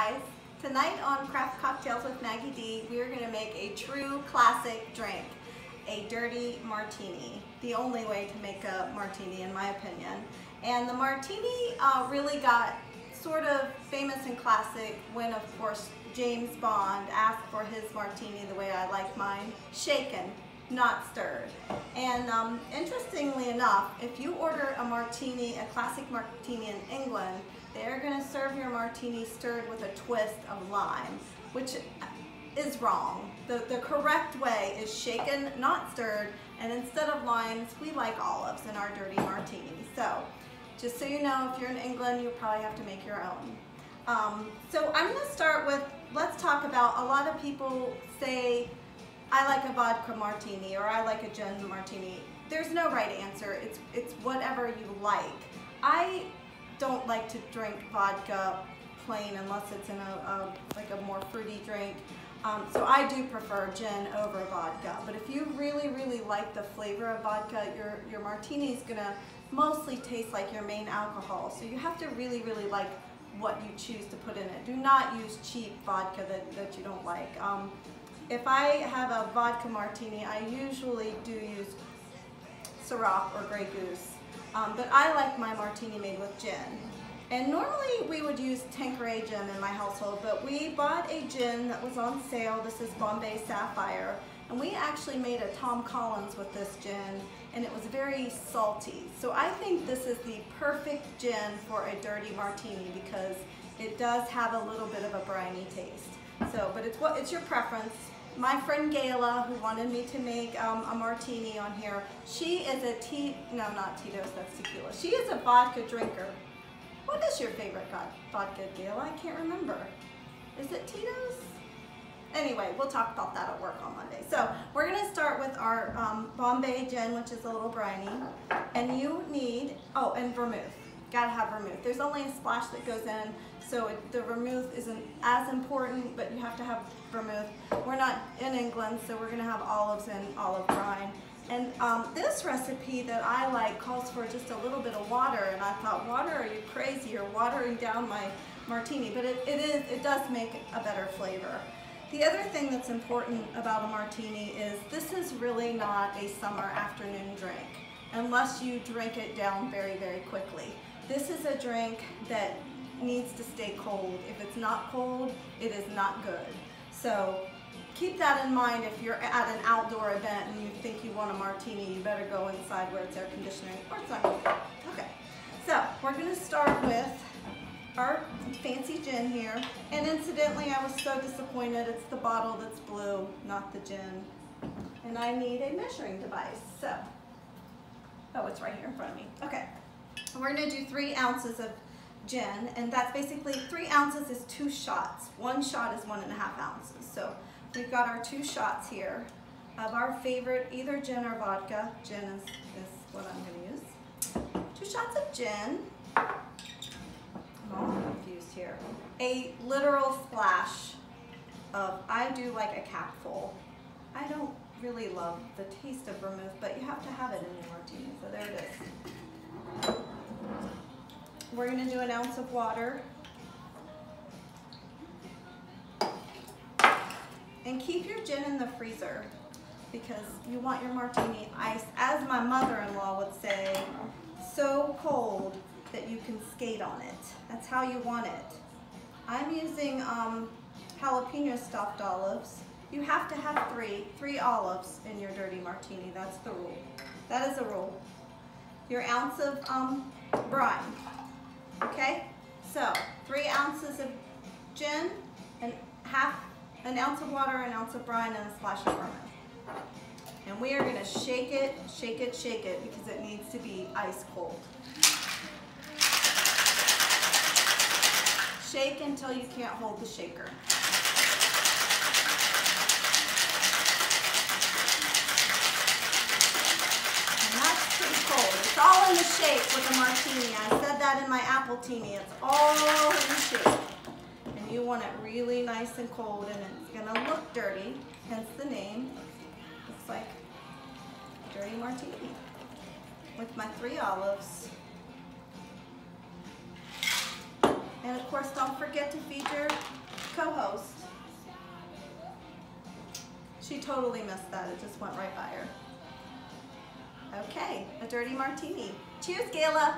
guys, tonight on Craft Cocktails with Maggie Dee, we are going to make a true classic drink, a Dirty Martini. The only way to make a martini in my opinion. And the martini really got sort of famous and classic when, of course, James Bond asked for his martini the way I like mine, shaken, not stirred. And interestingly enough, if you order a martini, a classic martini in England, they're going to serve your martini stirred with a twist of lime, which is wrong. The correct way is shaken, not stirred, and instead of limes, we like olives in our Dirty Martini. So, just so you know, if you're in England, you'll probably have to make your own. So I'm going to start with, let's talk about, a lot of people say, I like a vodka martini or I like a gin martini. There's no right answer. It's whatever you like. I don't like to drink vodka plain unless it's in like a more fruity drink. So I do prefer gin over vodka. But if you really, really like the flavor of vodka, your martini is gonna mostly taste like your main alcohol. So you have to really, really like what you choose to put in it. Do not use cheap vodka that you don't like. If I have a vodka martini, I usually do use Syrah or Grey Goose. But I like my martini made with gin. And normally we would use Tanqueray gin in my household, but we bought a gin that was on sale. This is Bombay Sapphire. And we actually made a Tom Collins with this gin, and it was very salty. So I think this is the perfect gin for a dirty martini because it does have a little bit of a briny taste. So, but it's your preference. My friend Gayla, who wanted me to make a martini on here, she is no, not Tito's, that's tequila. She is a vodka drinker. What is your favorite vodka, Gayla? I can't remember. Is it Tito's? Anyway, we'll talk about that at work on Monday. So we're going to start with our Bombay gin, which is a little briny. And you need, oh, and vermouth. Gotta have vermouth. There's only a splash that goes in, so the vermouth isn't as important, but you have to have vermouth. We're not in England, so we're gonna have olives and olive brine. And this recipe that I like calls for just a little bit of water, and I thought, water, are you crazy? You're watering down my martini, but it does make a better flavor. The other thing that's important about a martini is this is really not a summer afternoon drink, unless you drink it down very, very quickly. This is a drink that needs to stay cold. If it's not cold, it is not good. So keep that in mind if you're at an outdoor event and you think you want a martini, you better go inside where it's air conditioning or it's not cold. Okay, so we're gonna start with our fancy gin here. And incidentally, I was so disappointed. It's the bottle that's blue, not the gin. And I need a measuring device. So, oh, it's right here in front of me. Okay. We're going to do 3 ounces of gin, and that's basically 3 ounces is 2 shots. 1 shot is 1.5 ounces. So we've got our 2 shots here of our favorite, either gin or vodka. Gin is what I'm going to use. 2 shots of gin. I'm all confused here. A literal splash of, I do like a capful. I don't really love the taste of vermouth, but you have to have it in your martini, so there it is. We're going to do 1 ounce of water. And keep your gin in the freezer because you want your martini ice, as my mother-in-law would say, so cold that you can skate on it. That's how you want it. I'm using jalapeno stuffed olives. You have to have 3 olives in your dirty martini. That's the rule. That is a rule. Your ounce of brine. Okay, so 3 ounces of gin and 1 ounce of water, 1 ounce of brine, and a splash of vermouth. And we are going to shake it, shake it, shake it because it needs to be ice cold. Shake until you can't hold the shaker. It's all in the shake with a martini. I said that in my apple-tini. It's all in the shake. And you want it really nice and cold, and it's going to look dirty, hence the name. Looks like Dirty Martini. With my 3 olives. And of course, don't forget to feed your co-host. She totally missed that. It just went right by her. Okay, a dirty martini. Cheers, Gayla.